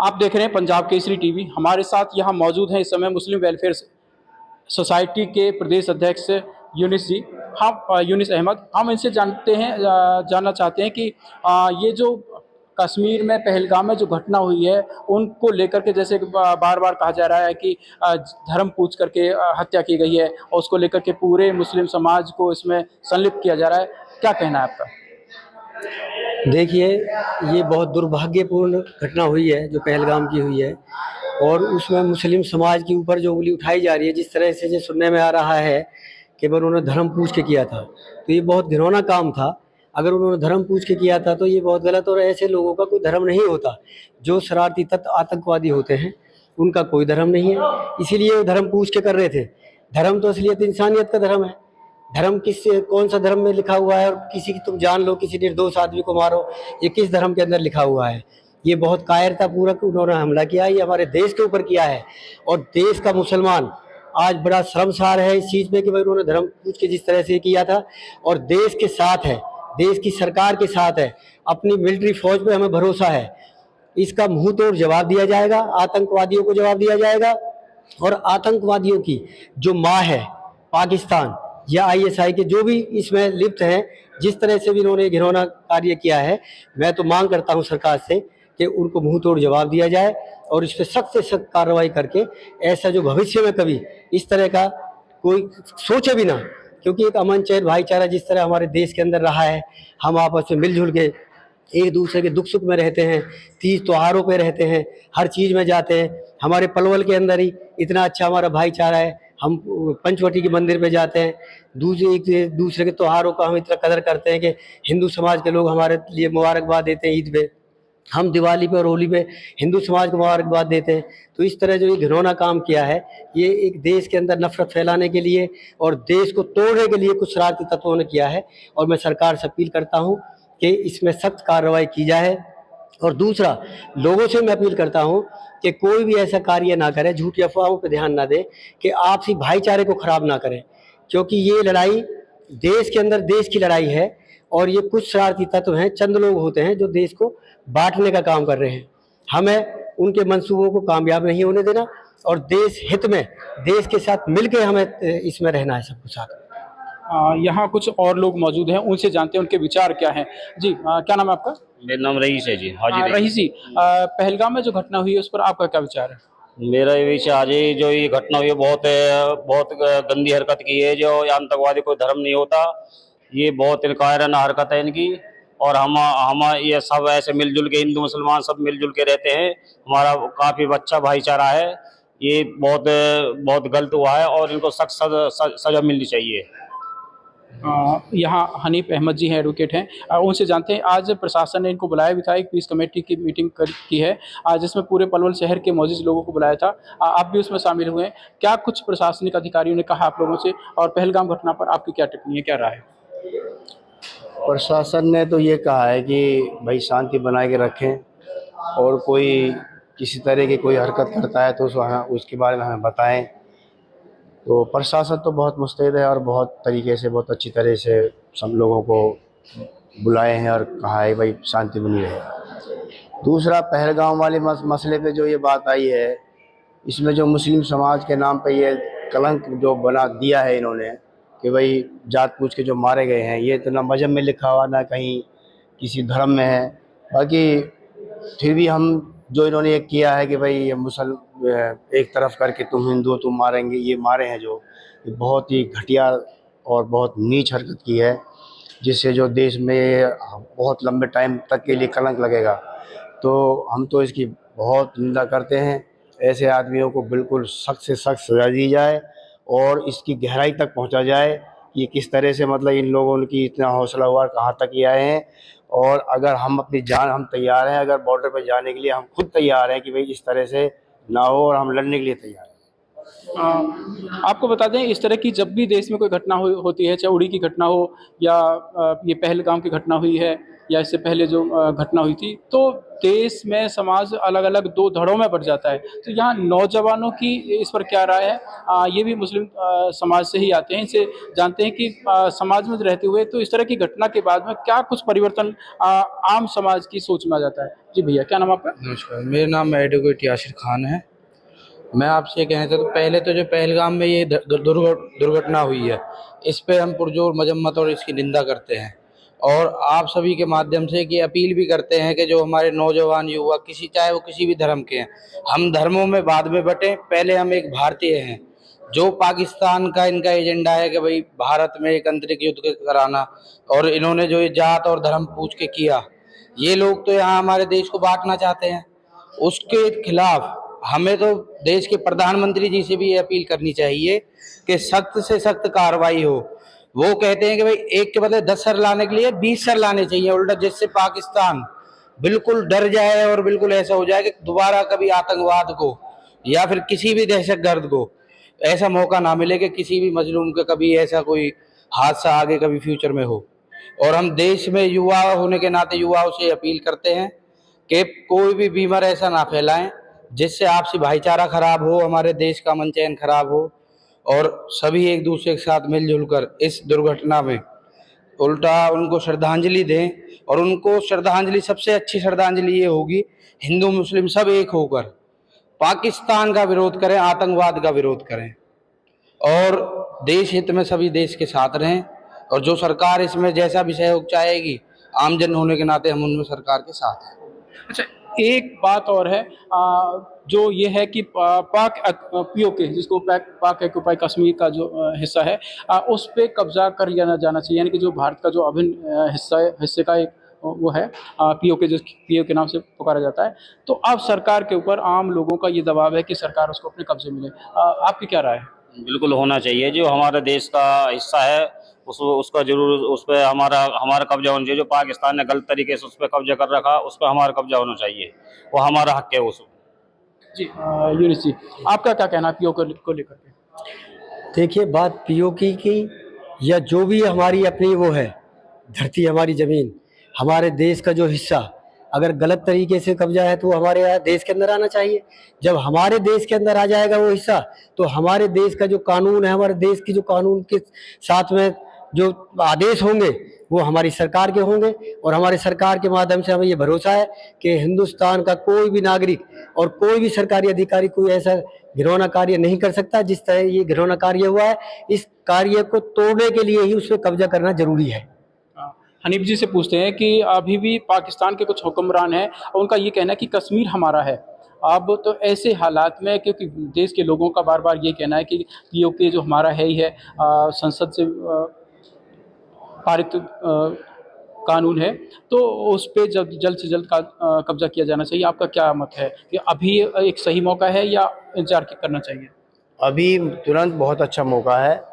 आप देख रहे हैं पंजाब केसरी टीवी। हमारे साथ यहाँ मौजूद हैं इस समय मुस्लिम वेलफेयर सोसाइटी के प्रदेश अध्यक्ष यूनिस जी। हम यूनिस अहमद, हम इनसे जानना चाहते हैं कि ये जो कश्मीर में पहलगाम में जो घटना हुई है उनको लेकर के, जैसे बार बार कहा जा रहा है कि धर्म पूछ करके हत्या की गई है और उसको लेकर के पूरे मुस्लिम समाज को इसमें संलिप्त किया जा रहा है, क्या कहना है आपका? देखिए, ये बहुत दुर्भाग्यपूर्ण घटना हुई है जो पहलगाम की हुई है, और उसमें मुस्लिम समाज के ऊपर जो उंगली उठाई जा रही है, जिस तरह से जो सुनने में आ रहा है कि भाई उन्होंने धर्म पूछ के किया था, तो ये बहुत घिनौना काम था। अगर उन्होंने धर्म पूछ के किया था तो ये बहुत गलत, और ऐसे लोगों का कोई धर्म नहीं होता। जो शरारती तत्व आतंकवादी होते हैं उनका कोई धर्म नहीं है, इसीलिए वो धर्म पूछ के कर रहे थे। धर्म तो असलियत इंसानियत का धर्म है। धर्म किस कौन सा धर्म में लिखा हुआ है और किसी की तुम जान लो, किसी निर्दोष आदमी को मारो, ये किस धर्म के अंदर लिखा हुआ है? ये बहुत कायरतापूर्वक उन्होंने हमला किया है, ये हमारे देश के ऊपर किया है। और देश का मुसलमान आज बड़ा शर्मसार है इस चीज़ पे कि भाई उन्होंने धर्म पूछ के जिस तरह से किया था, और देश के साथ है, देश की सरकार के साथ है, अपनी मिलिट्री फौज पे हमें भरोसा है। इसका मुंह तोड़ जवाब दिया जाएगा, आतंकवादियों को जवाब दिया जाएगा। और आतंकवादियों की जो माँ है पाकिस्तान या आईएसआई के जो भी इसमें लिप्त हैं, जिस तरह से भी इन्होंने घिनौना कार्य किया है, मैं तो मांग करता हूं सरकार से कि उनको मुंह तोड़ जवाब दिया जाए और इस पर सख्त से सख्त कार्रवाई करके ऐसा जो भविष्य में कभी इस तरह का कोई सोचे भी ना। क्योंकि एक अमन चैन भाईचारा जिस तरह हमारे देश के अंदर रहा है, हम आपस में मिलजुल के एक दूसरे के दुख सुख में रहते हैं, तीज त्योहारों पे रहते हैं, हर चीज़ में जाते हैं। हमारे पलवल के अंदर ही इतना अच्छा हमारा भाईचारा है, हम पंचवटी के मंदिर पे जाते हैं, एक दूसरे के त्योहारों का हम इतना कदर करते हैं कि हिंदू समाज के लोग हमारे लिए मुबारकबाद देते हैं ईद पे, हम दिवाली पे और होली पे हिंदू समाज को मुबारकबाद देते हैं। तो इस तरह जो ये घिनौना काम किया है, ये एक देश के अंदर नफरत फैलाने के लिए और देश को तोड़ने के लिए कुछ शरारती तत्वों ने किया है। और मैं सरकार से अपील करता हूँ कि इसमें सख्त कार्रवाई की जाए। और दूसरा, लोगों से मैं अपील करता हूँ कि कोई भी ऐसा कार्य ना करे, झूठी अफवाहों पर ध्यान ना दे, कि आपसी भाईचारे को खराब ना करें। क्योंकि ये लड़ाई देश के अंदर देश की लड़ाई है, और ये कुछ शरारती तत्व हैं, चंद लोग होते हैं जो देश को बांटने का काम कर रहे हैं। हमें उनके मंसूबों को कामयाब नहीं होने देना, और देश हित में देश के साथ मिलकर हमें इसमें रहना है सबको साथ। यहाँ कुछ और लोग मौजूद हैं, उनसे जानते हैं उनके विचार क्या हैं। जी, क्या नाम है आपका? मेरा नाम रईस है जी। हाजी रईस जी, पहलगाम में जो घटना हुई है उस पर आपका क्या विचार है? मेरा ये विचार है, जो ये घटना हुई है बहुत गंदी हरकत की है। जो ये आतंकवादी कोई धर्म नहीं होता, ये बहुत कायराना हरकत है इनकी। और हम ये सब ऐसे मिलजुल के, हिंदू मुसलमान सब मिलजुल के रहते हैं, हमारा काफी अच्छा भाईचारा है। ये बहुत बहुत गलत हुआ है और इनको सख्त सजा मिलनी चाहिए। यहाँ हनीफ अहमद जी हैं, एडवोकेट हैं, उनसे जानते हैं। आज प्रशासन ने इनको बुलाया भी था, एक पीस कमेटी की मीटिंग की है आज, जिसमें पूरे पलवल शहर के मौजूद लोगों को बुलाया था। आप भी उसमें शामिल हुए हैं। क्या कुछ प्रशासनिक अधिकारियों ने कहा आप लोगों से, और पहलगाम घटना पर आपकी क्या टिप्पणी है, क्या राय है? प्रशासन ने तो ये कहा है कि भाई शांति बना के रखें, और कोई किसी तरह की कोई हरकत करता है तो उसके बारे में हमें बताएं। तो प्रशासन तो बहुत मुस्तैद है और बहुत तरीके से, बहुत अच्छी तरह से सब लोगों को बुलाए हैं और कहा है भाई शांति बनी रहे। दूसरा, पहलगाम वाले मसले पे जो ये बात आई है, इसमें जो मुस्लिम समाज के नाम पे ये कलंक जो बना दिया है इन्होंने कि भाई जात पूछ के जो मारे गए हैं, ये तो ना मजहब में लिखा हुआ ना कहीं किसी धर्म में है। बाकी फिर भी हम जो इन्होंने ये किया है कि भाई ये एक तरफ करके तुम हिंदू तुम मारेंगे, ये मारे हैं जो, ये बहुत ही घटिया और बहुत नीच हरकत की है, जिससे जो देश में बहुत लंबे टाइम तक के लिए कलंक लगेगा। तो हम तो इसकी बहुत निंदा करते हैं। ऐसे आदमियों को बिल्कुल सख्त से सख्त सजा दी जाए और इसकी गहराई तक पहुंचा जाए कि किस तरह से, मतलब इन लोगों की इतना हौसला हुआ, कहाँ तक ये आए हैं। और अगर हम अपनी जान, हम तैयार हैं, अगर बॉर्डर पर जाने के लिए हम खुद तैयार हैं कि भाई इस तरह से ना हो, और हम लड़ने के लिए तैयार हैं। आपको बता दें, इस तरह की जब भी देश में कोई घटना होती है, चाहे उड़ी की घटना हो या ये पहलगाम की घटना हुई है, या इससे पहले जो घटना हुई थी, तो देश में समाज अलग अलग दो धड़ों में बढ़ जाता है। तो यहाँ नौजवानों की इस पर क्या राय है? ये भी मुस्लिम समाज से ही आते हैं, इनसे जानते हैं कि समाज में रहते हुए तो इस तरह की घटना के बाद में क्या कुछ परिवर्तन आम समाज की सोच में आ जाता है। जी भैया, क्या नाम आपका? नमस्कार, मेरा नाम एडवोकेट यासिर खान है। मैं आपसे ये कहना चाहता हूँ, पहले तो जो पहलगाम में ये दुर्घटना हुई है, इस पे हम पुरजोर मजम्मत और इसकी निंदा करते हैं और आप सभी के माध्यम से कि अपील भी करते हैं कि जो हमारे नौजवान युवा चाहे वो किसी भी धर्म के हैं, हम धर्मों में बाद में बटें, पहले हम एक भारतीय हैं। जो पाकिस्तान का इनका एजेंडा है कि भाई भारत में एक अंतरिक्ष युद्ध कराना, और इन्होंने जो ये जात और धर्म पूछ के किया, ये लोग तो यहाँ हमारे देश को बांटना चाहते हैं। उसके खिलाफ हमें तो देश के प्रधानमंत्री जी से भी ये अपील करनी चाहिए कि सख्त से सख्त कार्रवाई हो। वो कहते हैं कि भाई एक के बदले 10 सर लाने के लिए 20 सर लाने चाहिए उल्टा, जिससे पाकिस्तान बिल्कुल डर जाए और बिल्कुल ऐसा हो जाए कि दोबारा कभी आतंकवाद को या फिर किसी भी दहशतगर्द को ऐसा मौका ना मिले कि किसी भी मजलूम का कभी ऐसा कोई हादसा आगे कभी फ्यूचर में हो। और हम देश में युवा होने के नाते युवाओं से अपील करते हैं कि कोई भी बीमार ऐसा ना फैलाएं जिससे आपसी भाईचारा खराब हो, हमारे देश का मन चैन खराब हो, और सभी एक दूसरे के साथ मिलजुल कर इस दुर्घटना में उल्टा उनको श्रद्धांजलि दें। और उनको श्रद्धांजलि, सबसे अच्छी श्रद्धांजलि ये होगी, हिंदू मुस्लिम सब एक होकर पाकिस्तान का विरोध करें, आतंकवाद का विरोध करें और देश हित में सभी देश के साथ रहें। और जो सरकार इसमें जैसा भी सहयोग चाहेगी, आमजन होने के नाते हम उनमें सरकार के साथ हैं। अच्छा, एक बात और है, जो ये है कि पाक पीओके, जिसको पाक ऑक्युपाई कश्मीर का जो हिस्सा है, उस पे कब्जा कर लिया जाना चाहिए, यानी कि जो भारत का जो अभिन्न हिस्से का एक वो है, पीओके, जो पीओके नाम से पुकारा जाता है। तो अब सरकार के ऊपर आम लोगों का ये दबाव है कि सरकार उसको अपने कब्जे में ले। आपकी क्या राय है? बिल्कुल होना चाहिए। जो हमारे देश का हिस्सा है उसका जरूर उस पर हमारा कब्जा होना चाहिए। जो पाकिस्तान ने गलत तरीके से उस पर कब्जा कर रखा, उस पर हमारा कब्जा होना चाहिए, वो हमारा हक है उस। जी यूनिस जी, आपका क्या कहना है पीओके को लेकर के? देखिए, बात पीओके की या जो भी हमारी अपनी वो है धरती, हमारी ज़मीन, हमारे देश का जो हिस्सा अगर गलत तरीके से कब्जा है तो वो हमारे यहाँ देश के अंदर आना चाहिए। जब हमारे देश के अंदर आ जाएगा वो हिस्सा, तो हमारे देश का जो कानून है, हमारे देश की जो कानून के साथ में जो आदेश होंगे वो हमारी सरकार के होंगे। और हमारी सरकार के माध्यम से हमें ये भरोसा है कि हिंदुस्तान का कोई भी नागरिक और कोई भी सरकारी अधिकारी कोई ऐसा घिनौना कार्य नहीं कर सकता जिस तरह ये घिनौना कार्य हुआ है। इस कार्य को तोड़ने के लिए ही उस पर कब्जा करना जरूरी है। हनीफ जी से पूछते हैं कि अभी भी पाकिस्तान के कुछ हुक्मरान हैं, उनका ये कहना है कि कश्मीर हमारा है। अब तो ऐसे हालात में, क्योंकि देश के लोगों का बार बार ये कहना है कि पीओके जो हमारा है ही है, संसद से पारित कानून है, तो उस पर जल्द से जल्द कब्जा किया जाना चाहिए। आपका क्या मत है कि अभी एक सही मौका है या इंतजार करना चाहिए? अभी तुरंत बहुत अच्छा मौका है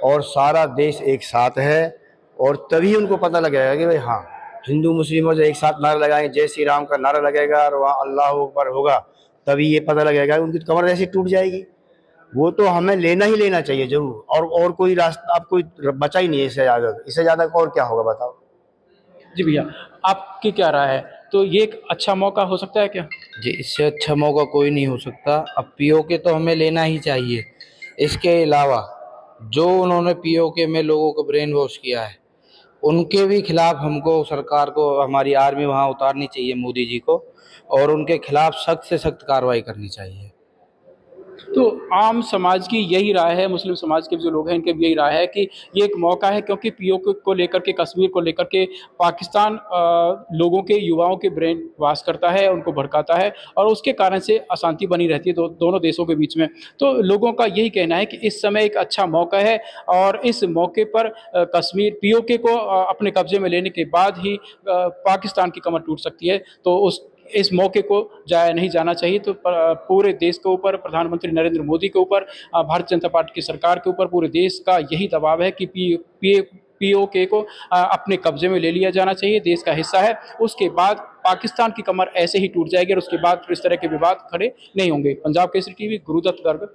और सारा देश एक साथ है, और तभी उनको पता लगेगा कि भाई हाँ, हिंदू मुस्लिम जो एक साथ नारा लगाएं, जय श्री राम का नारा लगेगा और वहाँ अल्लाह अकबर होगा, तभी ये पता लगेगा। उनकी कमर ऐसी टूट जाएगी। वो तो हमें लेना ही लेना चाहिए जरूर, और कोई रास्ता अब कोई बचा ही नहीं है इससे ज़्यादा और क्या होगा बताओ। जी भैया, आपकी क्या राय है? तो ये एक अच्छा मौका हो सकता है क्या? जी, इससे अच्छा मौका कोई नहीं हो सकता। अब पीओके तो हमें लेना ही चाहिए। इसके अलावा जो उन्होंने पीओके में लोगों को ब्रेन वॉश किया है, उनके भी खिलाफ हमको, सरकार को, हमारी आर्मी वहाँ उतारनी चाहिए, मोदी जी को, और उनके खिलाफ सख्त से सख्त कार्रवाई करनी चाहिए। तो आम समाज की यही राय है, मुस्लिम समाज के जो लोग हैं इनके भी यही राय है कि ये एक मौका है, क्योंकि पीओके को लेकर के, कश्मीर को लेकर के पाकिस्तान लोगों के, युवाओं के ब्रेन वाश करता है, उनको भड़काता है, और उसके कारण से अशांति बनी रहती है दोनों देशों के बीच में। तो लोगों का यही कहना है कि इस समय एक अच्छा मौका है, और इस मौके पर कश्मीर पीओके को अपने कब्जे में लेने के बाद ही पाकिस्तान की कमर टूट सकती है। तो इस मौके को जाया नहीं जाना चाहिए। तो पूरे देश के ऊपर, प्रधानमंत्री नरेंद्र मोदी के ऊपर, भारतीय जनता पार्टी की सरकार के ऊपर, पूरे देश का यही दबाव है कि पीओके को अपने कब्जे में ले लिया जाना चाहिए, देश का हिस्सा है। उसके बाद पाकिस्तान की कमर ऐसे ही टूट जाएगी और उसके बाद फिर इस तरह के विवाद खड़े नहीं होंगे। पंजाब केसरी टीवी, गुरुदत्त गर्ग,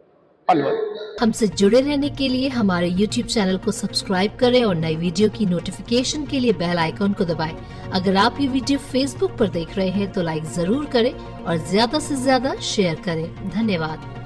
अलवर। हमसे जुड़े रहने के लिए हमारे YouTube चैनल को सब्सक्राइब करें और नई वीडियो की नोटिफिकेशन के लिए बेल आइकॉन को दबाएं। अगर आप ये वीडियो Facebook पर देख रहे हैं तो लाइक जरूर करें और ज्यादा से ज्यादा शेयर करें। धन्यवाद।